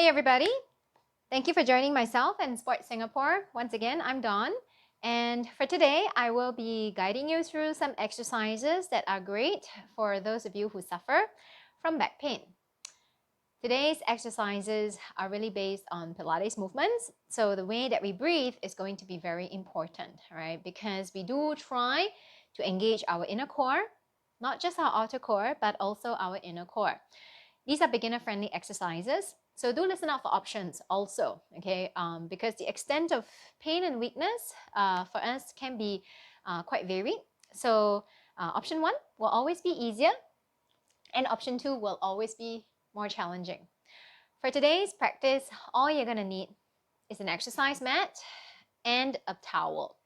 Hey everybody, thank you for joining myself and Sport Singapore. Once again, I'm Dawn, and for today, I will be guiding you through some exercises that are great for those of you who suffer from back pain. Today's exercises are really based on Pilates movements, so the way that we breathe is going to be very important, right? Because we do try to engage our inner core, not just our outer core, but also our inner core. These are beginner-friendly exercises, so do listen out for options also, okay? Because the extent of pain and weakness for us can be quite varied. So option 1 will always be easier, and option 2 will always be more challenging. For today's practice, all you're gonna need is an exercise mat and a towel.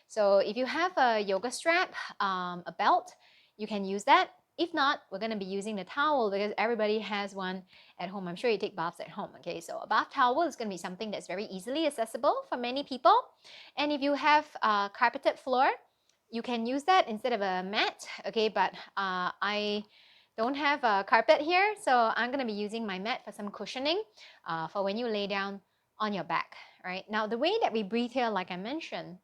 So if you have a yoga strap, a belt, you can use that. If not, we're going to be using the towel because everybody has one at home. I'm sure you take baths at home, okay? So a bath towel is going to be something that's very easily accessible for many people. And if you have a carpeted floor, you can use that instead of a mat, okay? But I don't have a carpet here, so I'm going to be using my mat for some cushioning for when you lay down on your back, right? Now, the way that we breathe here, like I mentioned,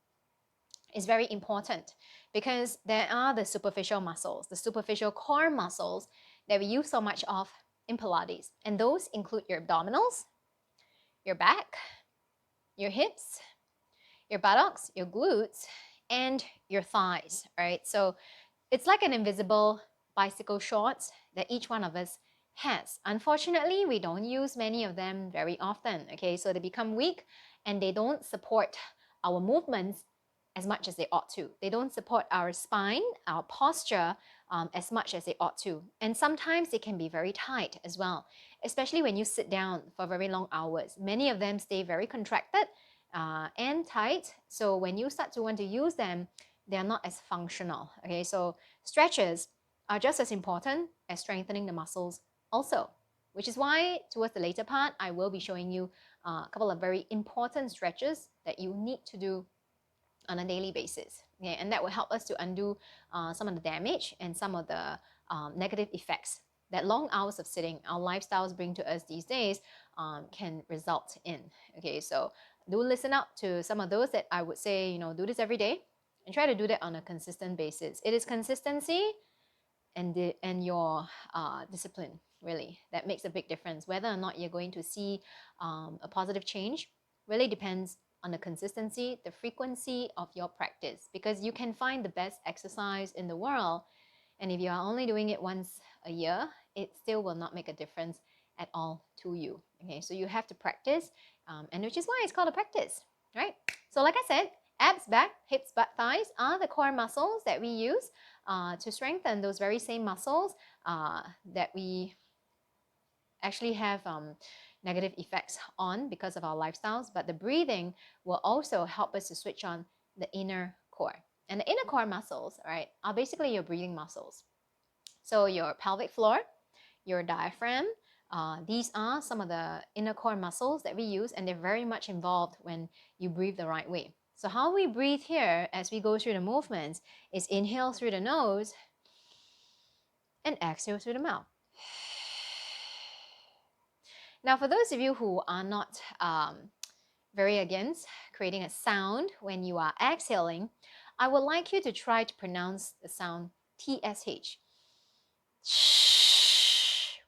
is very important because there are the superficial muscles, the superficial core muscles that we use so much of in Pilates. And those include your abdominals, your back, your hips, your buttocks, your glutes, and your thighs, right? So it's like an invisible bicycle shorts that each one of us has. Unfortunately, we don't use many of them very often, okay? So they become weak and they don't support our movements as much as they ought to. They don't support our spine, our posture as much as they ought to. And sometimes they can be very tight as well, especially when you sit down for very long hours. Many of them stay very contracted and tight. So when you start to want to use them, they are not as functional. Okay, so stretches are just as important as strengthening the muscles also, which is why towards the later part, I will be showing you a couple of very important stretches that you need to do on a daily basis. Okay, and that will help us to undo some of the damage and some of the negative effects that long hours of sitting, our lifestyles bring to us these days can result in. Okay, so do listen up to some of those that I would say, do this every day and try to do that on a consistent basis. It is consistency and your discipline, really, that makes a big difference. Whether or not you're going to see a positive change really depends on the consistency, the frequency of your practice, because you can find the best exercise in the world, and if you are only doing it once a year, it still will not make a difference at all to you. Okay, so you have to practice, and which is why it's called a practice, right? So like I said, abs, back, hips, butt, thighs are the core muscles that we use to strengthen those very same muscles that we actually have negative effects on because of our lifestyles. But the breathing will also help us to switch on the inner core. And the inner core muscles, right, are basically your breathing muscles. So your pelvic floor, your diaphragm, these are some of the inner core muscles that we use, and they're very much involved when you breathe the right way. So how we breathe here as we go through the movements is inhale through the nose and exhale through the mouth. Now, for those of you who are not very against creating a sound when you are exhaling, I would like you to try to pronounce the sound TSH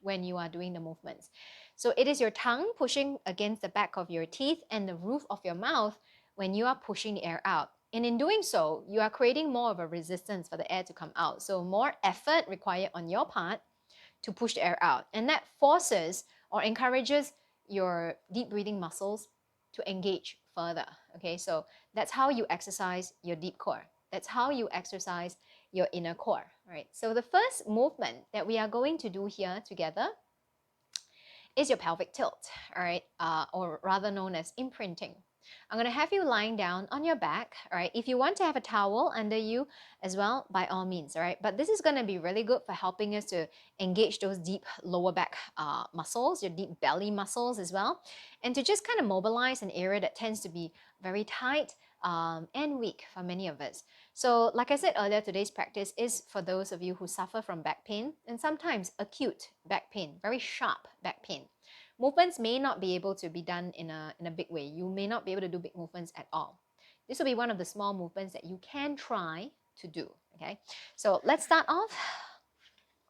when you are doing the movements. So it is your tongue pushing against the back of your teeth and the roof of your mouth when you are pushing the air out. And in doing so, you are creating more of a resistance for the air to come out. So more effort required on your part to push the air out. And that forces or encourages your deep breathing muscles to engage further. Okay, so that's how you exercise your deep core. That's how you exercise your inner core, right? So the first movement that we are going to do here together is your pelvic tilt, all right, or rather known as imprinting. I'm going to have you lying down on your back, all right? If you want to have a towel under you as well, by all means, all right? But this is going to be really good for helping us to engage those deep lower back muscles, your deep belly muscles as well, and to just kind of mobilize an area that tends to be very tight and weak for many of us. So like I said earlier, today's practice is for those of you who suffer from back pain and sometimes acute back pain, very sharp back pain, Movements may not be able to be done in a big way. You may not be able to do big movements at all. This will be one of the small movements that you can try to do, okay? So let's start off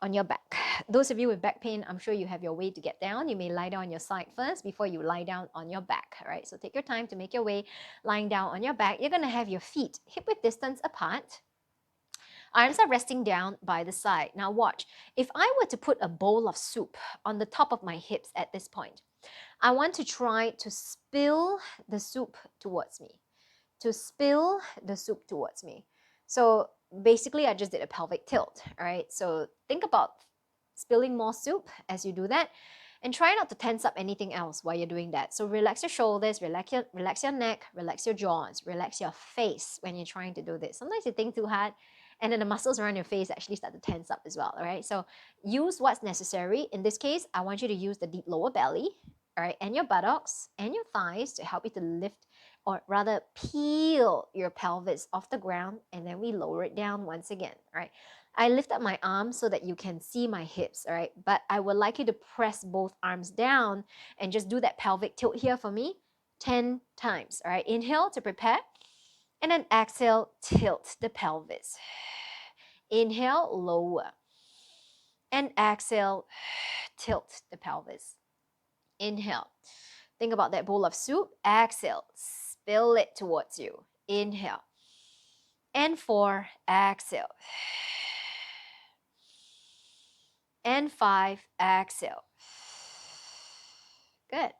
on your back. Those of you with back pain, I'm sure you have your way to get down. You may lie down on your side first before you lie down on your back, all right? So take your time to make your way lying down on your back. You're gonna have your feet hip-width distance apart. Arms are resting down by the side. Now watch, if I were to put a bowl of soup on the top of my hips at this point, I want to try to spill the soup towards me. To spill the soup towards me. So basically I just did a pelvic tilt, all right? So think about spilling more soup as you do that, and try not to tense up anything else while you're doing that. So relax your shoulders, relax your neck, relax your jaws, relax your face when you're trying to do this. Sometimes you think too hard and then the muscles around your face actually start to tense up as well, all right? So use what's necessary. In this case, I want you to use the deep lower belly, all right, and your buttocks and your thighs to help you to lift, or rather peel your pelvis off the ground, and then we lower it down once again, all right? I lift up my arms so that you can see my hips, all right? But I would like you to press both arms down and just do that pelvic tilt here for me 10 times, all right? Inhale to prepare, and then exhale, tilt the pelvis. Inhale, lower, and exhale, tilt the pelvis. Inhale. Think about that bowl of soup. Exhale, spill it towards you. Inhale. And 4, exhale. And 5, exhale. Good.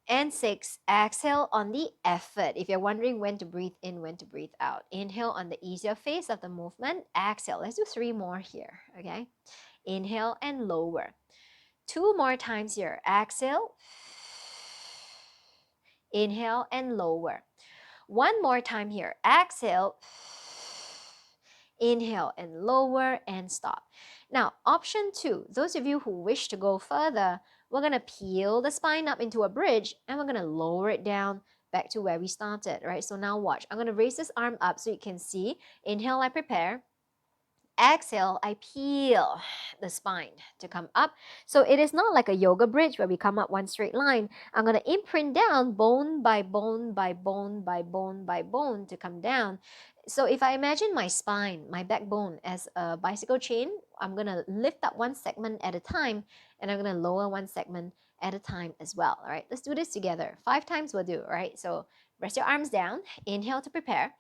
And 6, exhale on the effort. If you're wondering when to breathe in, when to breathe out. Inhale on the easier phase of the movement. Exhale. Let's do 3 more here, okay? Inhale and lower. 2 more times here. Exhale. Inhale and lower. 1 more time here. Exhale. Inhale and lower and stop. Now, option 2, those of you who wish to go further, we're going to peel the spine up into a bridge and we're going to lower it down back to where we started, right? So now watch. I'm going to raise this arm up so you can see. Inhale, I prepare. Exhale, I peel the spine to come up. So it is not like a yoga bridge where we come up one straight line. I'm going to imprint down bone by bone by bone by bone by bone to come down. So if I imagine my spine, my backbone as a bicycle chain, I'm going to lift up one segment at a time and I'm going to lower one segment at a time as well. All right, let's do this together. 5 times will do, all right? So rest your arms down. Inhale to prepare.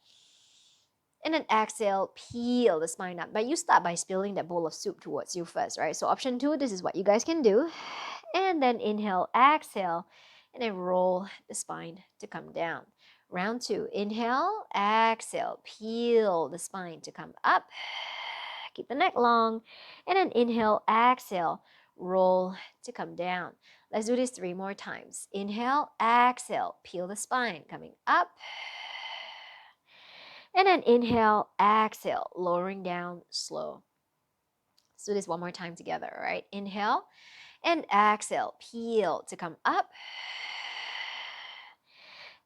And then exhale, peel the spine up. But you start by spilling that bowl of soup towards you first, right? So option 2, this is what you guys can do. And then inhale, exhale, and then roll the spine to come down. Round 2, inhale, exhale, peel the spine to come up. Keep the neck long. And then inhale, exhale, roll to come down. Let's do this 3 more times. Inhale, exhale, peel the spine, coming up. And then inhale, exhale, lowering down slow. Let's do this 1 more time together, all right? Inhale and exhale, peel to come up.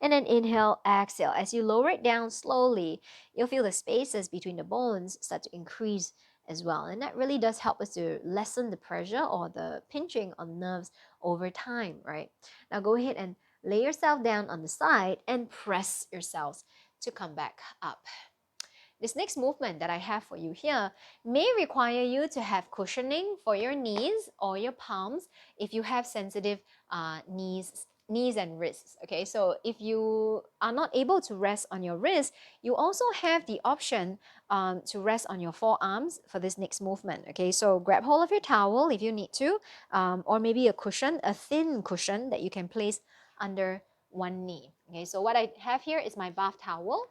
And then inhale, exhale. As you lower it down slowly, you'll feel the spaces between the bones start to increase as well. And that really does help us to lessen the pressure or the pinching on nerves over time, right? Now go ahead and lay yourself down on the side and press yourselves to come back up. This next movement that I have for you here may require you to have cushioning for your knees or your palms if you have sensitive knees and wrists. Okay, so if you are not able to rest on your wrist, you also have the option to rest on your forearms for this next movement. Okay, so grab hold of your towel if you need to, or maybe a cushion, a thin cushion that you can place under one knee. Okay, so what I have here is my bath towel,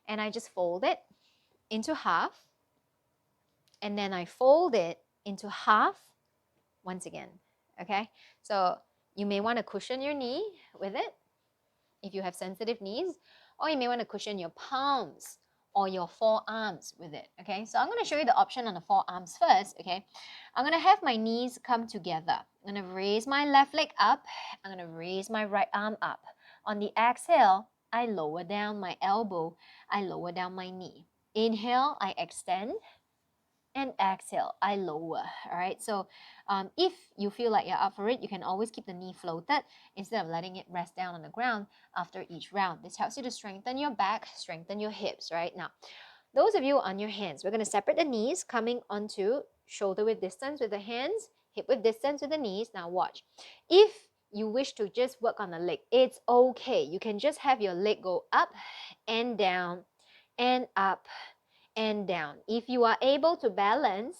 and I just fold it into half, and then I fold it into half once again, okay? So you may want to cushion your knee with it if you have sensitive knees, or you may want to cushion your palms or your forearms with it, okay? So I'm going to show you the option on the forearms first, okay? I'm going to have my knees come together. I'm going to raise my left leg up. I'm going to raise my right arm up. On the exhale, I lower down my elbow. I lower down my knee. Inhale, I extend. and exhale, I lower. All right, so if you feel like you're up for it, you can always keep the knee floated instead of letting it rest down on the ground after each round. This helps you to strengthen your back, strengthen your hips. Right now, those of you on your hands, we're going to separate the knees, coming onto shoulder width distance with the hands, hip width distance with the knees. Now watch. If you wish to just work on the leg, it's okay. You can just have your leg go up and down and up and down. If you are able to balance,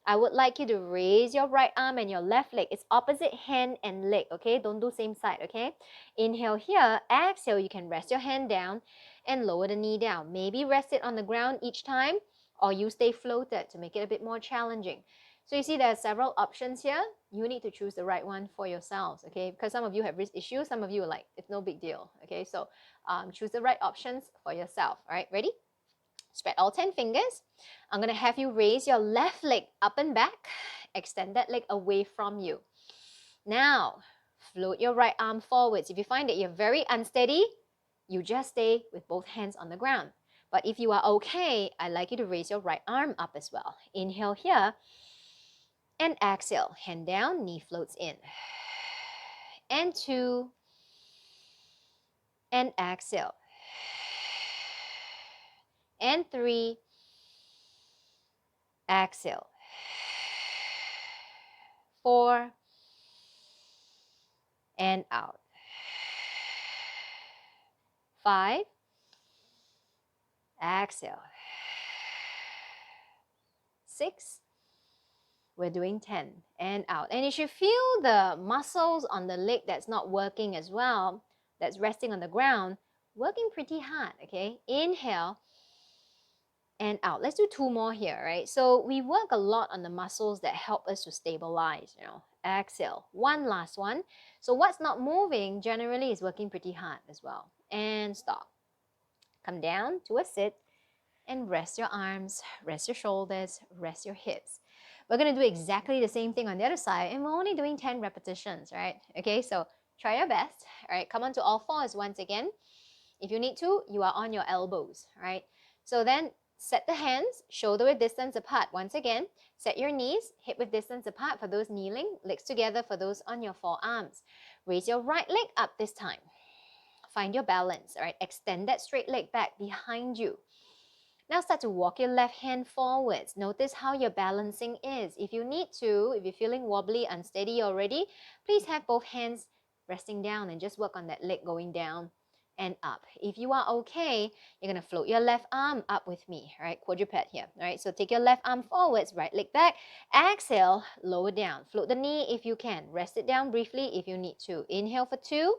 I would like you to raise your right arm and your left leg. It's opposite hand and leg, okay? Don't do same side, okay? Inhale here, exhale, you can rest your hand down and lower the knee down. Maybe rest it on the ground each time, or you stay floated to make it a bit more challenging. So you see there are several options here. You need to choose the right one for yourselves, okay? Because some of you have wrist issues, some of you are like, it's no big deal, okay? So choose the right options for yourself, all right? Ready? Spread all 10 fingers. I'm going to have you raise your left leg up and back. Extend that leg away from you. Now, float your right arm forwards. If you find that you're very unsteady, you just stay with both hands on the ground. But if you are okay, I'd like you to raise your right arm up as well. Inhale here and exhale. Hand down, knee floats in. And 2. And exhale. And 3. Exhale. 4. And out. 5. Exhale. 6. We're doing 10 and out. And you should feel the muscles on the leg that's not working as well, that's resting on the ground, working pretty hard, okay? Inhale and out. Let's do 2 more here, right? So we work a lot on the muscles that help us to stabilize, Exhale. 1 last one. So what's not moving generally is working pretty hard as well. And stop. Come down to a sit and rest your arms, rest your shoulders, rest your hips. We're going to do exactly the same thing on the other side, and we're only doing 10 repetitions, right? Okay, so try your best. All right, come on to all fours once again. If you need to, you are on your elbows, right? So then set the hands shoulder width distance apart once again. Set your knees hip width distance apart for those kneeling, legs together for those on your forearms. Raise your right leg up this time. Find your balance, all right? Extend that straight leg back behind you. Now start to walk your left hand forwards. Notice how your balancing is. If you need to, if you're feeling wobbly, unsteady already, please have both hands resting down and just work on that leg going down and up. If you are okay, you're going to float your left arm up with me, all right? Quadruped here, all right? So take your left arm forwards, right leg back. Exhale, lower down. Float the knee if you can. Rest it down briefly if you need to. Inhale for 2.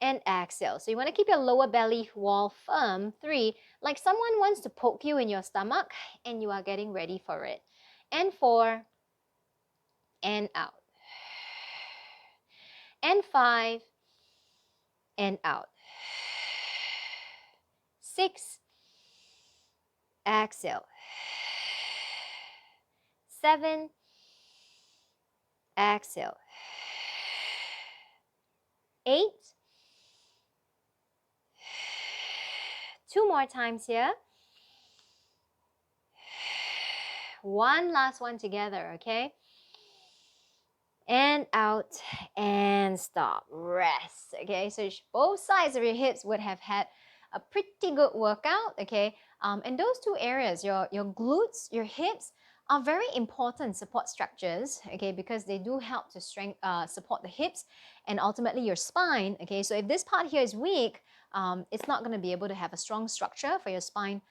And exhale. So you want to keep your lower belly wall firm. 3, like someone wants to poke you in your stomach and you are getting ready for it. And 4, and out. And 5, and out. 6, exhale. 7, exhale. 8, 2 more times here. 1 last one together, okay? And out and stop. Rest, okay? So both sides of your hips would have had a pretty good workout, okay? And those 2 areas, your glutes, your hips, are very important support structures, okay? Because they do help to support the hips and ultimately your spine, okay? So if this part here is weak, it's not going to be able to have a strong structure for your spine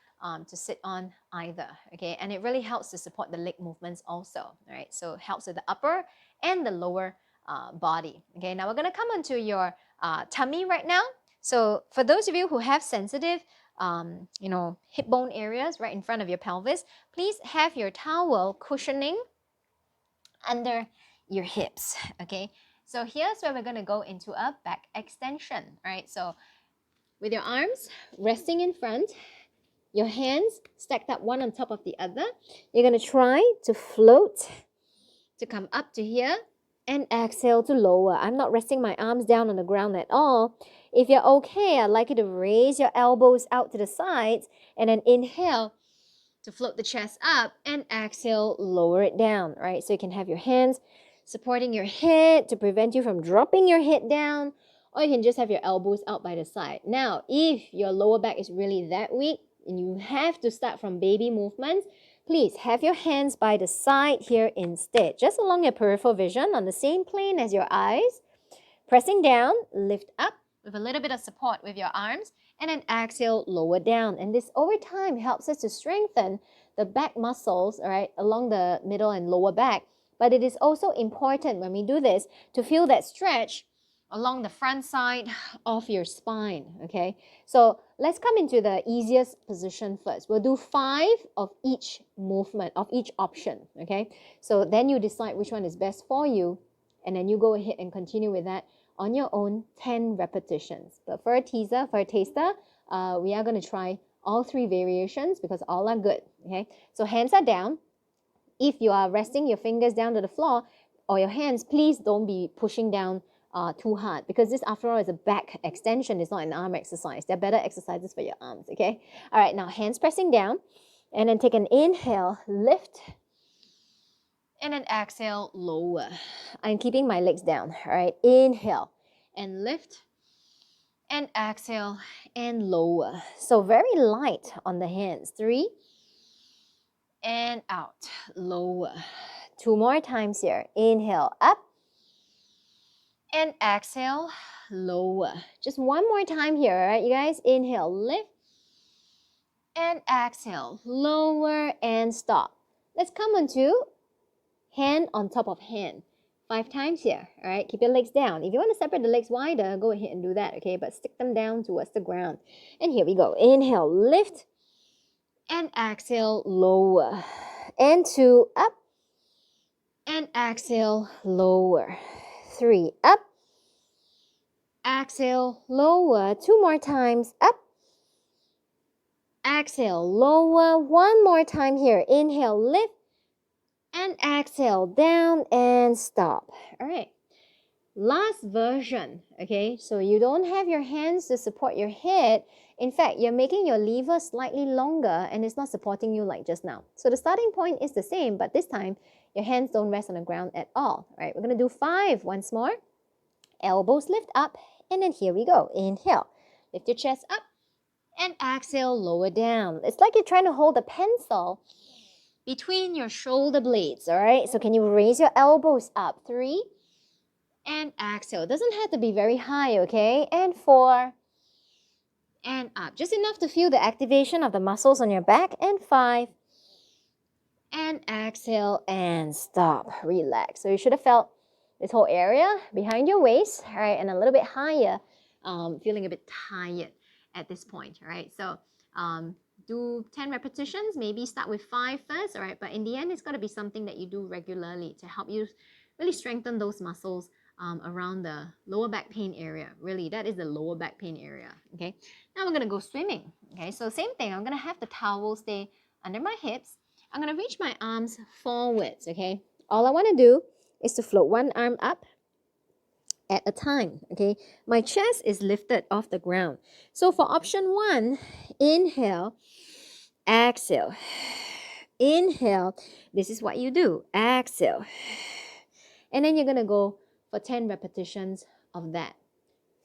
to sit on either, okay? And it really helps to support the leg movements also, all right? So it helps with the upper and the lower body, okay? Now we're going to come onto your tummy right now. So for those of you who have sensitive, hip bone areas right in front of your pelvis, please have your towel cushioning under your hips, okay? So here's where we're going to go into a back extension, right? So with your arms resting in front, your hands stacked up one on top of the other, you're going to try to float to come up to here and exhale to lower. I'm not resting my arms down on the ground at all. If you're okay, I'd like you to raise your elbows out to the sides and then inhale to float the chest up, and exhale, lower it down, right? So you can have your hands supporting your head to prevent you from dropping your head down, or you can just have your elbows out by the side. Now, if your lower back is really that weak and you have to start from baby movements, please have your hands by the side here instead, just along your peripheral vision on the same plane as your eyes. Pressing down, lift up with a little bit of support with your arms, and then exhale, lower down. And this over time helps us to strengthen the back muscles, all right, along the middle and lower back. But it is also important when we do this to feel that stretch along the front side of your spine, okay? So let's come into the easiest position first. We'll do 5 of each movement, of each option, okay? So then you decide which one is best for you, and then you go ahead and continue with that on your own 10 repetitions. But for a teaser, for a taster, we are going to try all 3 variations because all are good, okay? So hands are down. If you are resting your fingers down to the floor or your hands, please don't be pushing down too hard, because this after all is a back extension. It's not an arm exercise. There are better exercises for your arms, okay? All right, now hands pressing down, and then take an inhale, lift, and then exhale, lower. I'm keeping my legs down, all right? Inhale and lift, and exhale and lower. So very light on the hands. 3, and out, lower. 2 more times here. Inhale, up, and exhale, lower. Just 1 more time here, all right, you guys? Inhale, lift, and exhale, lower, and stop. Let's come on to hand on top of hand. 5 times here, all right? Keep your legs down. If you want to separate the legs wider, go ahead and do that, okay? But stick them down towards the ground. And here we go. Inhale, lift, and exhale, lower. And 2, up, and exhale, lower. 3, up, exhale, lower. 2 more times, up, exhale, lower. 1 more time here. Inhale, lift, and exhale, down, and stop. All right. Last version, okay? So you don't have your hands to support your head. In fact, you're making your lever slightly longer and it's not supporting you like just now. So the starting point is the same, but this time your hands don't rest on the ground at all. All right, we're going to do 5 once more. Elbows lift up, and then here we go. Inhale, lift your chest up, and exhale, lower down. It's like you're trying to hold a pencil between your shoulder blades, all right? So can you raise your elbows up? 3, and exhale. It doesn't have to be very high, okay? And 4, and up. Just enough to feel the activation of the muscles on your back. And 5, and exhale, and stop. Relax. So you should have felt this whole area behind your waist, all right? And a little bit higher, feeling a bit tired at this point, all right? So do 10 repetitions. Maybe start with 5 first, all right? But in the end, it's got to be something that you do regularly to help you really strengthen those muscles around the lower back pain area. Really, that is the lower back pain area, okay? Now we're going to go swimming, okay? So same thing. I'm going to have the towel stay under my hips. I'm going to reach my arms forwards, okay? All I want to do is to float one arm up at a time, okay? My chest is lifted off the ground. So for option 1, inhale, exhale. Inhale. This is what you do. Exhale. And then you're going to go for 10 repetitions of that.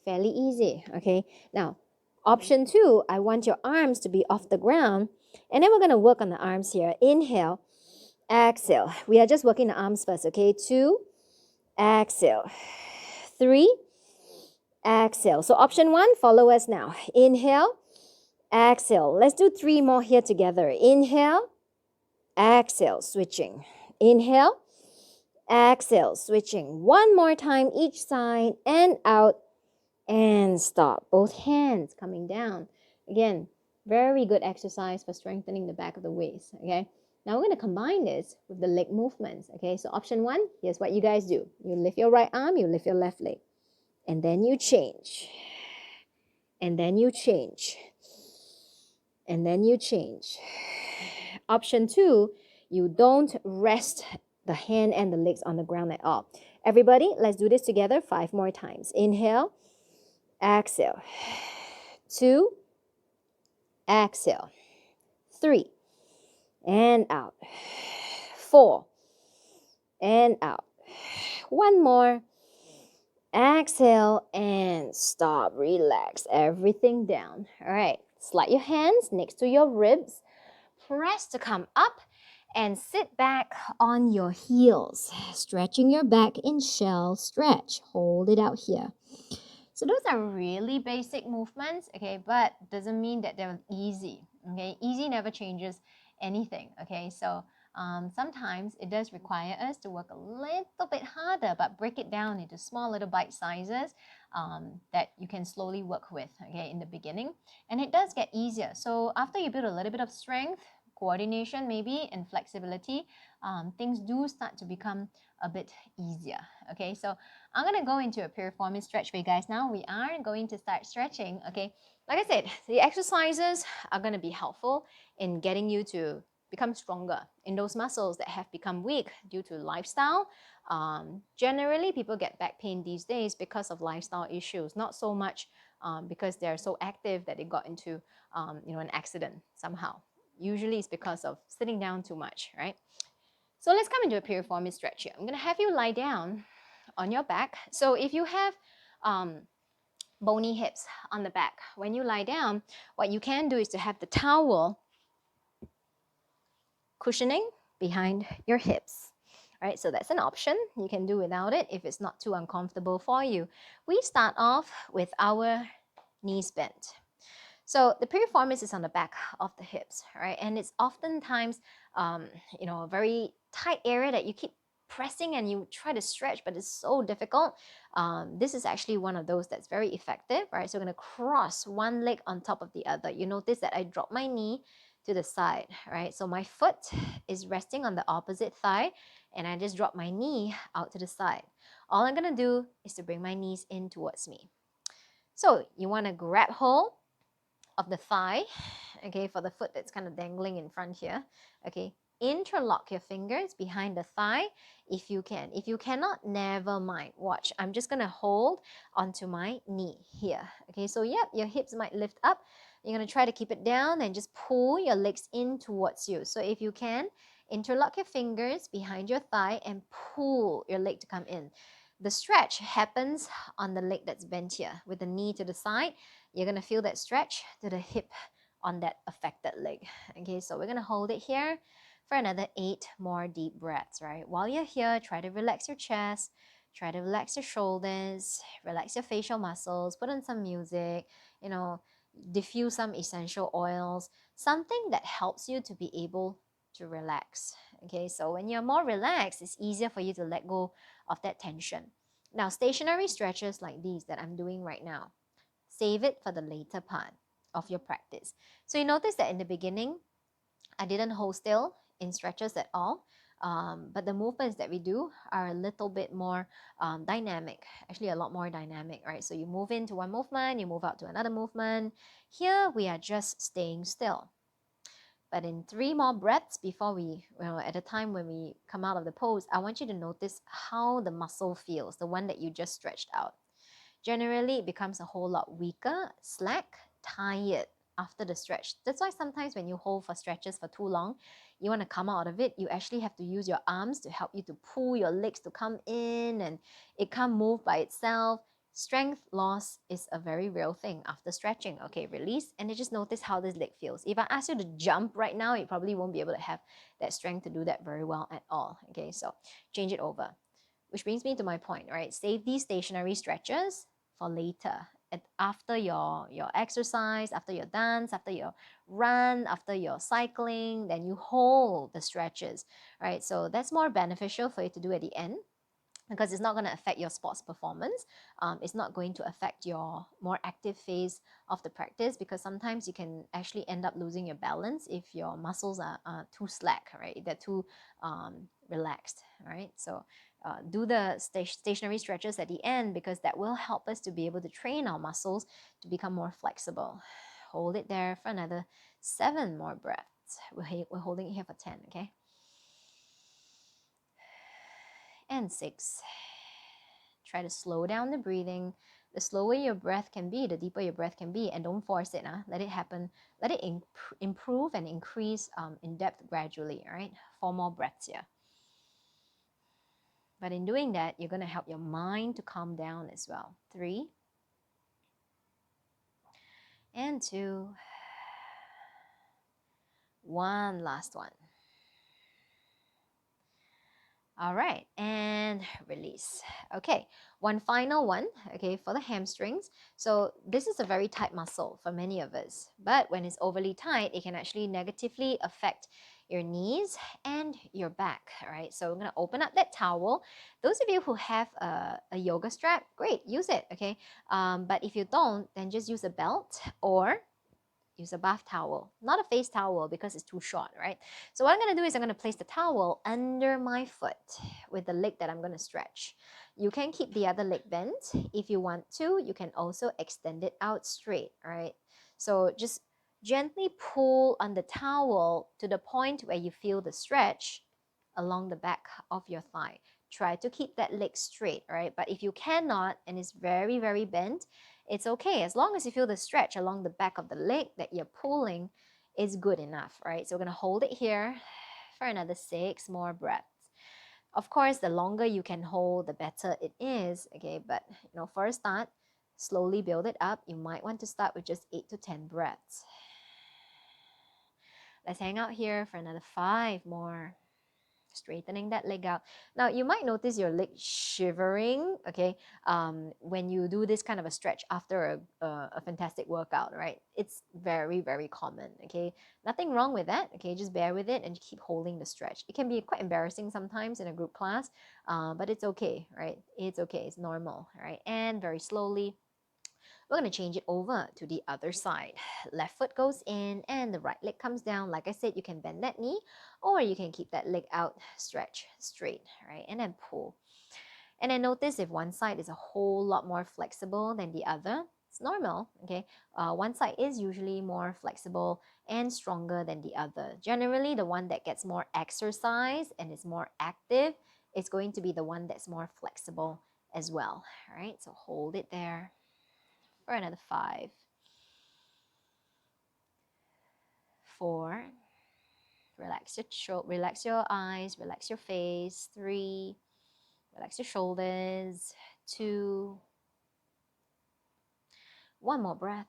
Fairly easy, okay? Now, option 2, I want your arms to be off the ground. And then we're going to work on the arms here. Inhale, exhale. We are just working the arms first, okay? 2, exhale. 3, exhale. So option 1, follow us now. Inhale, exhale. Let's do 3 more here together. Inhale, exhale, switching. Inhale, exhale, switching. 1 more time each side, and out, and stop. Both hands coming down. Again, very good exercise for strengthening the back of the waist, okay? Now we're going to combine this with the leg movements, okay? So option 1, here's what you guys do. You lift your right arm, you lift your left leg. And then you change. And then you change. And then you change. Option 2, you don't rest the hand and the legs on the ground at all. Everybody, let's do this together 5 more times. Inhale, exhale. 2, exhale. 3, and out. 4 and out. One more. Exhale and stop. Relax everything down. All right. Slide your hands next to your ribs. Press to come up and sit back on your heels. Stretching your back in shell stretch. Hold it out here. So those are really basic movements, okay, but doesn't mean that they're easy, okay? Easy never changes anything, okay? So sometimes it does require us to work a little bit harder, but break it down into small little bite sizes that you can slowly work with, okay, in the beginning. And it does get easier. So after you build a little bit of strength, coordination maybe, and flexibility, things do start to become a bit easier, okay? So I'm going to go into a piriformis stretch for you guys now. We are going to start stretching, okay? Like I said, the exercises are going to be helpful in getting you to become stronger in those muscles that have become weak due to lifestyle. Generally, people get back pain these days because of lifestyle issues, not so much because they're so active that they got into an accident somehow. Usually it's because of sitting down too much, right? So let's come into a piriformis stretch here. I'm going to have you lie down on your back. So if you have bony hips on the back, when you lie down, what you can do is to have the towel cushioning behind your hips. All right, so that's an option. You can do without it if it's not too uncomfortable for you. We start off with our knees bent. So the piriformis is on the back of the hips, right? And it's oftentimes, a very tight area that you keep pressing and you try to stretch, but it's so difficult. This is actually one of those that's very effective, right? So I'm going to cross one leg on top of the other. You notice that I drop my knee to the side, right? So my foot is resting on the opposite thigh and I just drop my knee out to the side. All I'm going to do is to bring my knees in towards me. So you want to grab hold of the thigh, okay, for the foot that's kind of dangling in front here, okay. Interlock your fingers behind the thigh if you can. If you cannot, never mind. Watch, I'm just gonna hold onto my knee here, okay. So yep, your hips might lift up. You're gonna try to keep it down and just pull your legs in towards you. So if you can, interlock your fingers behind your thigh and pull your leg to come in. The stretch happens on the leg that's bent here with the knee to the side. You're going to feel that stretch to the hip on that affected leg. Okay, so we're going to hold it here for another 8 more deep breaths, right? While you're here, try to relax your chest, try to relax your shoulders, relax your facial muscles, put on some music, diffuse some essential oils, something that helps you to be able to relax. Okay, so when you're more relaxed, it's easier for you to let go of that tension. Now, stationary stretches like these that I'm doing right now, save it for the later part of your practice. So you notice that in the beginning, I didn't hold still in stretches at all. But the movements that we do are a little bit more dynamic, actually a lot more dynamic, right? So you move into one movement, you move out to another movement. Here we are just staying still. But in 3 more breaths before at the time when we come out of the pose, I want you to notice how the muscle feels, the one that you just stretched out. Generally, it becomes a whole lot weaker, slack, tired after the stretch. That's why sometimes when you hold for stretches for too long, you want to come out of it, you actually have to use your arms to help you to pull your legs to come in, and it can't move by itself. Strength loss is a very real thing after stretching. Okay, release, and then just notice how this leg feels. If I ask you to jump right now, you probably won't be able to have that strength to do that very well at all. Okay, so change it over. Which brings me to my point, right? Save these stationary stretches for later. After your exercise, after your dance, after your run, after your cycling, then you hold the stretches, right? So that's more beneficial for you to do at the end because it's not going to affect your sports performance. It's not going to affect your more active phase of the practice because sometimes you can actually end up losing your balance if your muscles are too slack, right? They're too relaxed, right? So do the stationary stretches at the end because that will help us to be able to train our muscles to become more flexible. Hold it there for another 7 more breaths. We're holding it here for 10, okay? And 6. Try to slow down the breathing. The slower your breath can be, the deeper your breath can be, and don't force it. Let it happen. Let it improve and increase in depth gradually. All right, 4 more breaths here. But in doing that, you're going to help your mind to calm down as well. 3 and 2. 1 last one. All right, and release. Okay, one final one, okay, for the hamstrings. So this is a very tight muscle for many of us, but when it's overly tight, it can actually negatively affect your knees and your back, all right? So I'm gonna open up that towel. Those of you who have a yoga strap, great, use it, okay? But if you don't, then just use a belt or use a bath towel, not a face towel because it's too short, right? So what I'm gonna do is I'm gonna place the towel under my foot with the leg that I'm gonna stretch. You can keep the other leg bent. If you want to, you can also extend it out straight, all right? So just gently pull on the towel to the point where you feel the stretch along the back of your thigh. Try to keep that leg straight, all right? But if you cannot and it's very, very bent, it's okay. As long as you feel the stretch along the back of the leg that you're pulling is good enough, right? So we're going to hold it here for another 6 more breaths. Of course, the longer you can hold, the better it is, okay? But, for a start, slowly build it up. You might want to start with just 8 to 10 breaths. Let's hang out here for another 5 more. Straightening that leg out. Now, you might notice your leg shivering, okay, when you do this kind of a stretch after a fantastic workout, right? It's very, very common, okay? Nothing wrong with that, okay? Just bear with it and keep holding the stretch. It can be quite embarrassing sometimes in a group class, but it's okay, right? It's okay. It's normal, right? And very slowly, we're going to change it over to the other side. Left foot goes in and the right leg comes down. Like I said, you can bend that knee or you can keep that leg out, stretch straight, right? And then pull. And then notice if one side is a whole lot more flexible than the other, it's normal, okay? One side is usually more flexible and stronger than the other. Generally, the one that gets more exercise and is more active is going to be the one that's more flexible as well, right? So hold it there for another 5, 4. Relax your eyes, relax your face. 3, relax your shoulders. 2, 1 more breath.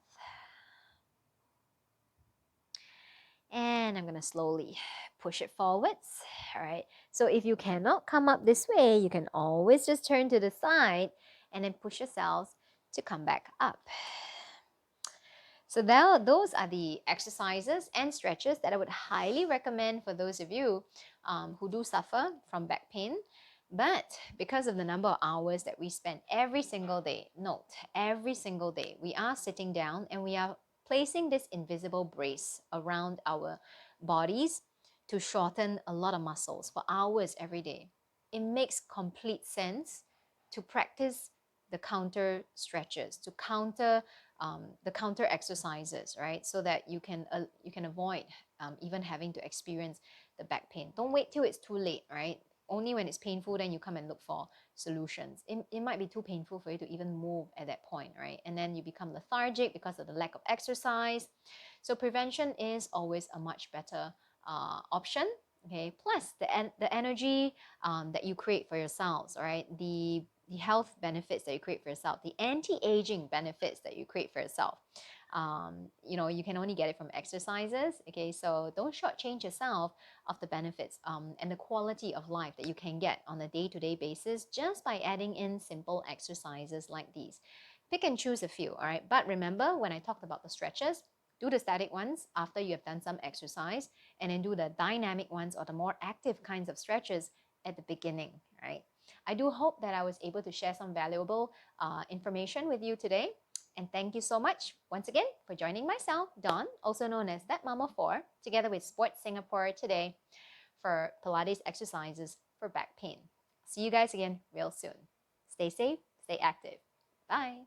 And I'm gonna slowly push it forwards. All right. So if you cannot come up this way, you can always just turn to the side and then push yourselves to come back up. So those are the exercises and stretches that I would highly recommend for those of you who do suffer from back pain. But because of the number of hours that we spend every single day, note, every single day, we are sitting down and we are placing this invisible brace around our bodies to shorten a lot of muscles for hours every day. It makes complete sense to practice the counter stretches, to counter the counter exercises, right? So that you can avoid even having to experience the back pain. Don't wait till it's too late, right? Only when it's painful, then you come and look for solutions. It might be too painful for you to even move at that point, right? And then you become lethargic because of the lack of exercise. So prevention is always a much better option. Okay. Plus the energy that you create for yourselves, all right? The health benefits that you create for yourself, the anti-aging benefits that you create for yourself. You can only get it from exercises. Okay, so don't shortchange yourself of the benefits and the quality of life that you can get on a day-to-day basis just by adding in simple exercises like these. Pick and choose a few, all right? But remember, when I talked about the stretches, do the static ones after you have done some exercise, and then do the dynamic ones or the more active kinds of stretches at the beginning, right? I do hope that I was able to share some valuable information with you today. And thank you so much once again for joining myself, Dawn, also known as That Mama 4, together with Sports Singapore today for Pilates exercises for back pain. See you guys again real soon. Stay safe, stay active. Bye.